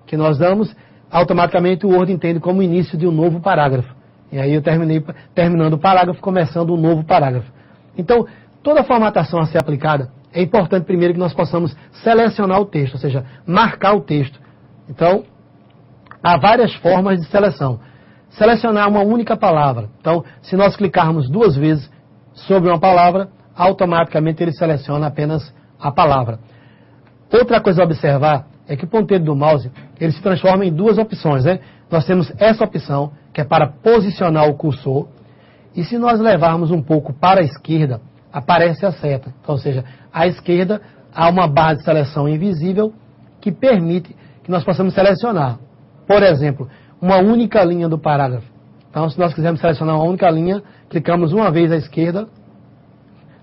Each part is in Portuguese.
que nós damos, automaticamente o Word entende como início de um novo parágrafo. E aí eu terminando o parágrafo, começando um novo parágrafo. Então, toda a formatação a ser aplicada, é importante primeiro que nós possamos selecionar o texto, ou seja, marcar o texto. Então, há várias formas de seleção. Selecionar uma única palavra. Então, se nós clicarmos 2 vezes sobre uma palavra, automaticamente ele seleciona apenas a palavra. Outra coisa a observar é que o ponteiro do mouse, ele se transforma em 2 opções, né? Nós temos essa opção, que é para posicionar o cursor, e se nós levarmos um pouco para a esquerda, aparece a seta. Então, ou seja, à esquerda há uma barra de seleção invisível que permite que nós possamos selecionar. Por exemplo, uma única linha do parágrafo. Então, se nós quisermos selecionar uma única linha, clicamos uma vez à esquerda,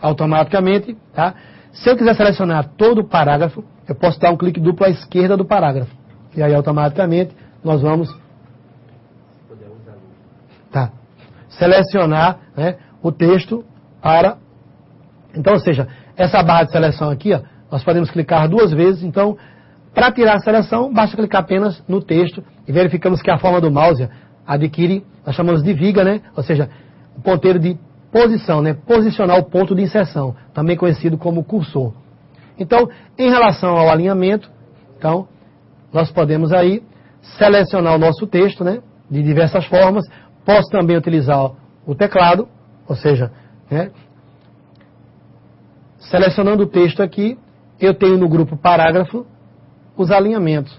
automaticamente, tá? Se eu quiser selecionar todo o parágrafo, eu posso dar um clique duplo à esquerda do parágrafo. E aí, automaticamente, nós vamos selecionar, né, o texto para... Então, ou seja, essa barra de seleção aqui, ó, nós podemos clicar 2 vezes. Então, para tirar a seleção, basta clicar apenas no texto e verificamos que a forma do mouse adquire, nós chamamos de viga, né? Ou seja, o ponteiro de posição, né? Posicionar o ponto de inserção, também conhecido como cursor. Então, em relação ao alinhamento, então, nós podemos aí selecionar o nosso texto, né? De diversas formas. Posso também utilizar o teclado, ou seja, né? Selecionando o texto aqui, eu tenho no grupo parágrafo os alinhamentos.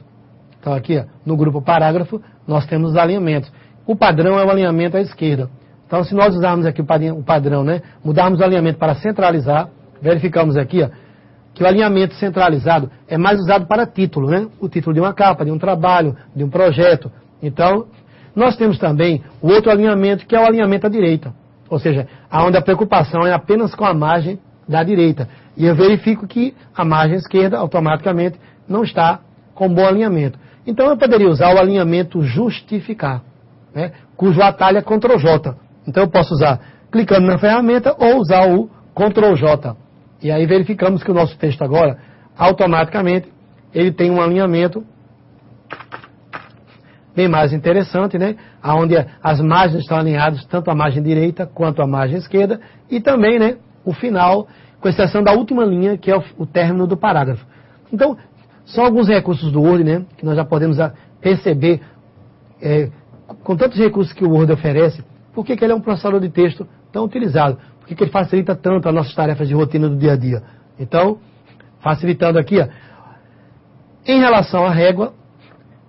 Então aqui, ó, no grupo parágrafo, nós temos os alinhamentos. O padrão é o alinhamento à esquerda. Então, se nós usarmos aqui o padrão, né, mudarmos o alinhamento para centralizar, verificamos aqui, ó, que o alinhamento centralizado é mais usado para título, né? O título de uma capa, de um trabalho, de um projeto. Então, nós temos também o outro alinhamento, que é o alinhamento à direita. Ou seja, onde a preocupação é apenas com a margem da direita. E eu verifico que a margem esquerda, automaticamente, não está com bom alinhamento. Então, eu poderia usar o alinhamento justificar, né, cujo atalho é Ctrl J. Então, eu posso usar clicando na ferramenta ou usar o Ctrl J. E aí verificamos que o nosso texto agora, automaticamente, ele tem um alinhamento bem mais interessante, né? Onde as margens estão alinhadas, tanto a margem direita quanto a margem esquerda, e também, né, o final, com exceção da última linha, que é o término do parágrafo. Então, são alguns recursos do Word, né, que nós já podemos perceber, com tantos recursos que o Word oferece, por que ele é um processador de texto tão utilizado, por que ele facilita tanto as nossas tarefas de rotina do dia a dia. Então, facilitando aqui, ó, em relação à régua,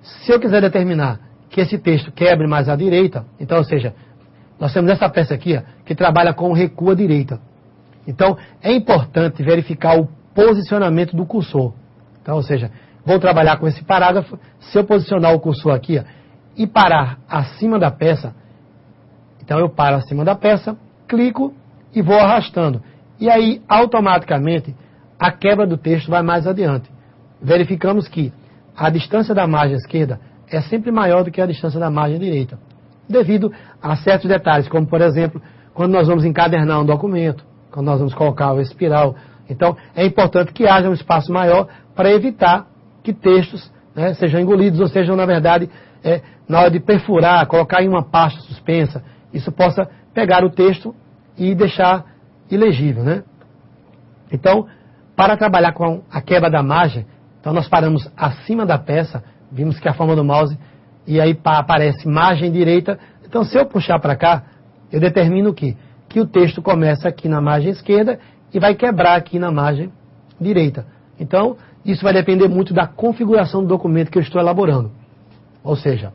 se eu quiser determinar que esse texto quebre mais à direita, então, ou seja, nós temos essa peça aqui, ó, que trabalha com o recuo à direita. Então, é importante verificar o posicionamento do cursor. Então, ou seja, vou trabalhar com esse parágrafo, se eu posicionar o cursor aqui, ó, e parar acima da peça, então eu paro acima da peça, clico e vou arrastando. E aí, automaticamente, a quebra do texto vai mais adiante. Verificamos que a distância da margem esquerda é sempre maior do que a distância da margem direita, devido a certos detalhes, como, por exemplo, quando nós vamos encadernar um documento, quando nós vamos colocar o espiral. Então, é importante que haja um espaço maior para evitar que textos, né, sejam engolidos ou sejam, na verdade, na hora de perfurar, colocar em uma pasta suspensa, isso possa pegar o texto e deixar ilegível, né? Então, para trabalhar com a quebra da margem, então nós paramos acima da peça, vimos que a forma do mouse, e aí aparece margem direita. Então, se eu puxar para cá, eu determino que o texto começa aqui na margem esquerda e vai quebrar aqui na margem direita. Então, isso vai depender muito da configuração do documento que eu estou elaborando. Ou seja,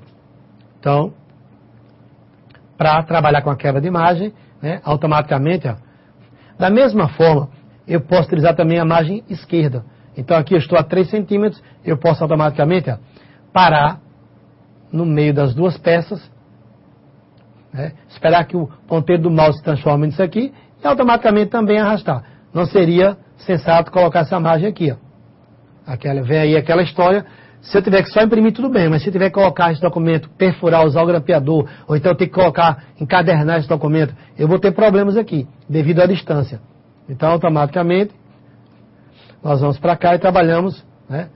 então, para trabalhar com a quebra de margem, né, automaticamente, ó, da mesma forma, eu posso utilizar também a margem esquerda. Então, aqui eu estou a 3 centímetros, eu posso automaticamente, ó, parar no meio das duas peças, né, esperar que o ponteiro do mouse se transforme nisso aqui e automaticamente também arrastar. Não seria sensato colocar essa margem aqui, ó. Vem aí aquela história. Se eu tiver que só imprimir, tudo bem, mas se eu tiver que colocar esse documento, perfurar, usar o grampeador, ou então eu ter que colocar, encadernar esse documento, eu vou ter problemas aqui, devido à distância. Então, automaticamente, nós vamos para cá e trabalhamos, né?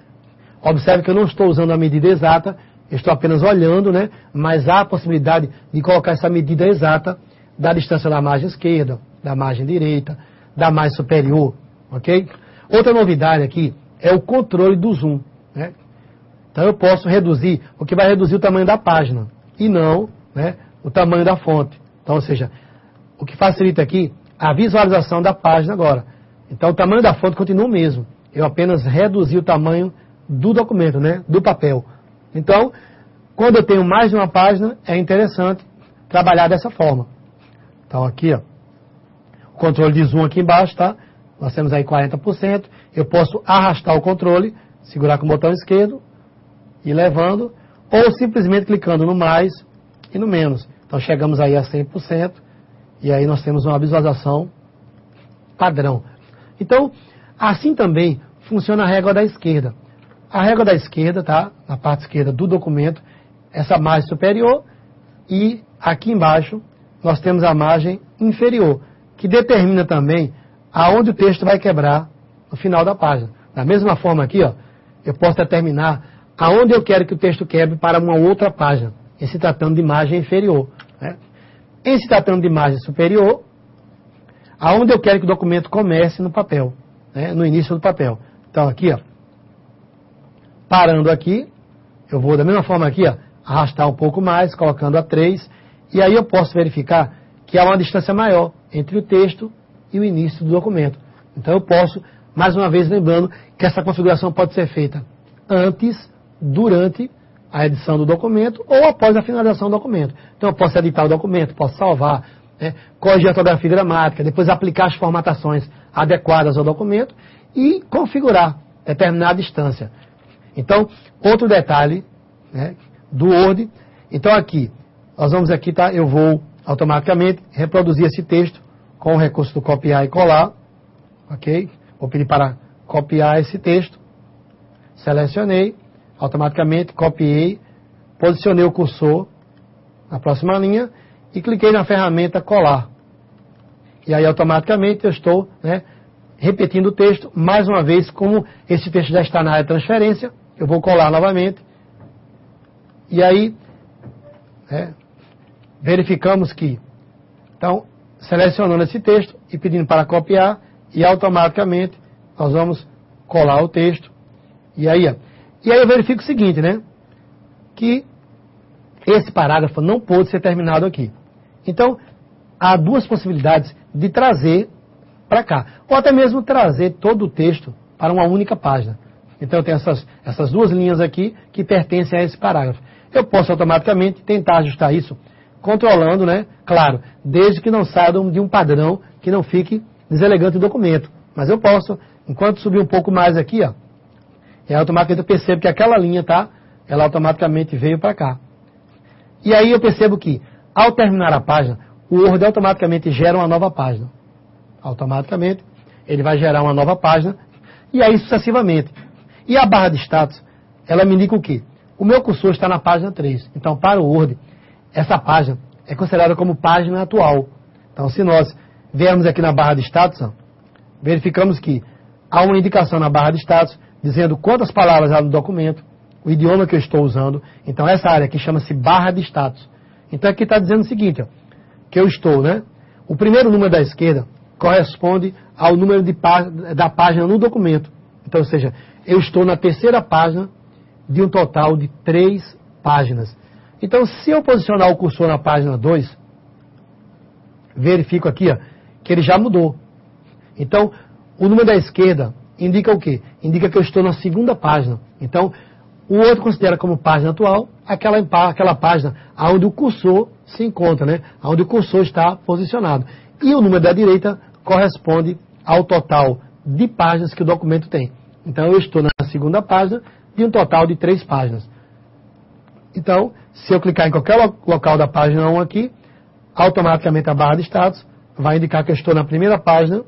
Observe que eu não estou usando a medida exata, eu estou apenas olhando, né? Mas há a possibilidade de colocar essa medida exata da distância da margem esquerda, da margem direita, da margem superior, ok? Outra novidade aqui é o controle do zoom, né? Então eu posso reduzir, o que vai reduzir o tamanho da página, e não, né, o tamanho da fonte. Então, ou seja, o que facilita aqui a visualização da página agora. Então o tamanho da fonte continua o mesmo. Eu apenas reduzi o tamanho do documento, né, do papel. Então, quando eu tenho mais de uma página, é interessante trabalhar dessa forma. Então aqui, ó, o controle de zoom aqui embaixo, tá? Nós temos aí 40%. Eu posso arrastar o controle, segurar com o botão esquerdo, e levando, ou simplesmente clicando no mais e no menos. Então chegamos aí a 100%, e aí nós temos uma visualização padrão. Então, assim também funciona a régua da esquerda. A régua da esquerda, tá? Na parte esquerda do documento, essa margem superior, e aqui embaixo nós temos a margem inferior, que determina também aonde o texto vai quebrar no final da página. Da mesma forma aqui, ó, eu posso determinar aonde eu quero que o texto quebre para uma outra página, em se tratando de margem inferior, né? Em se tratando de margem superior, aonde eu quero que o documento comece no papel, né? No início do papel. Então aqui, ó, parando aqui, eu vou da mesma forma aqui, ó, arrastar um pouco mais, colocando a 3, e aí eu posso verificar que há uma distância maior entre o texto e o início do documento. Então eu posso, mais uma vez lembrando, que essa configuração pode ser feita antes, durante a edição do documento ou após a finalização do documento. Então eu posso editar o documento, posso salvar, né, corrigir a ortografia e gramática, depois aplicar as formatações adequadas ao documento e configurar determinada distância. Então, outro detalhe, né, do Word. Então aqui, nós vamos aqui, tá? Eu vou automaticamente reproduzir esse texto com o recurso do copiar e colar, ok? Vou pedir para copiar esse texto, selecionei, automaticamente copiei, posicionei o cursor na próxima linha e cliquei na ferramenta colar. E aí automaticamente eu estou, né, repetindo o texto, mais uma vez, como esse texto já está na área de transferência, eu vou colar novamente. E aí, né, verificamos que, então, selecionando esse texto e pedindo para copiar, e automaticamente nós vamos colar o texto. E aí eu verifico o seguinte, né, que esse parágrafo não pôde ser terminado aqui. Então, há duas possibilidades de trazer para cá, ou até mesmo trazer todo o texto para uma única página. Então eu tenho essas duas linhas aqui que pertencem a esse parágrafo. Eu posso automaticamente tentar ajustar isso, controlando, né, claro, desde que não saia de um padrão que não fique deselegante o documento. Mas eu posso, enquanto subir um pouco mais aqui, ó, e aí automaticamente eu percebo que aquela linha, tá, ela automaticamente veio para cá. E aí eu percebo que, ao terminar a página, o Word automaticamente gera uma nova página. Automaticamente, ele vai gerar uma nova página, e aí sucessivamente. E a barra de status, ela me indica o quê? O meu cursor está na página 3. Então, para o Word, essa página é considerada como página atual. Então, se nós viermos aqui na barra de status, ó, verificamos que há uma indicação na barra de status dizendo quantas palavras há no documento, o idioma que eu estou usando. Então, essa área aqui chama-se barra de status. Então, aqui está dizendo o seguinte, ó, que eu estou, né? O primeiro número da esquerda corresponde ao número da página no documento. Então, ou seja, eu estou na terceira página de um total de 3 páginas. Então, se eu posicionar o cursor na página 2, verifico aqui, ó, que ele já mudou. Então, o número da esquerda indica o quê? Indica que eu estou na segunda página. Então, o outro considera como página atual aquela página onde o cursor se encontra, né? Onde o cursor está posicionado. E o número da direita corresponde ao total de páginas que o documento tem. Então, eu estou na segunda página de um total de 3 páginas. Então, se eu clicar em qualquer local da página 1 aqui, automaticamente a barra de status vai indicar que eu estou na primeira página.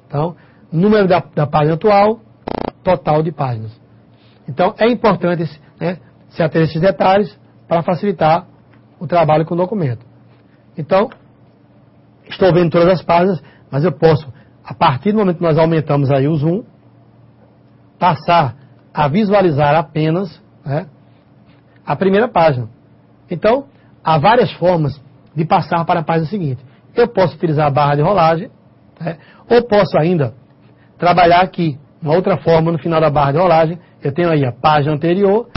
Então, número da página atual, total de páginas. Então, é importante, né, se ater a esses detalhes para facilitar o trabalho com o documento. Então, estou vendo todas as páginas, mas eu posso, a partir do momento que nós aumentamos aí o zoom, passar a visualizar apenas, né, a primeira página. Então, há várias formas de passar para a página seguinte. Eu posso utilizar a barra de rolagem, né, ou posso ainda trabalhar aqui, uma outra forma no final da barra de rolagem. Eu tenho aí a página anterior,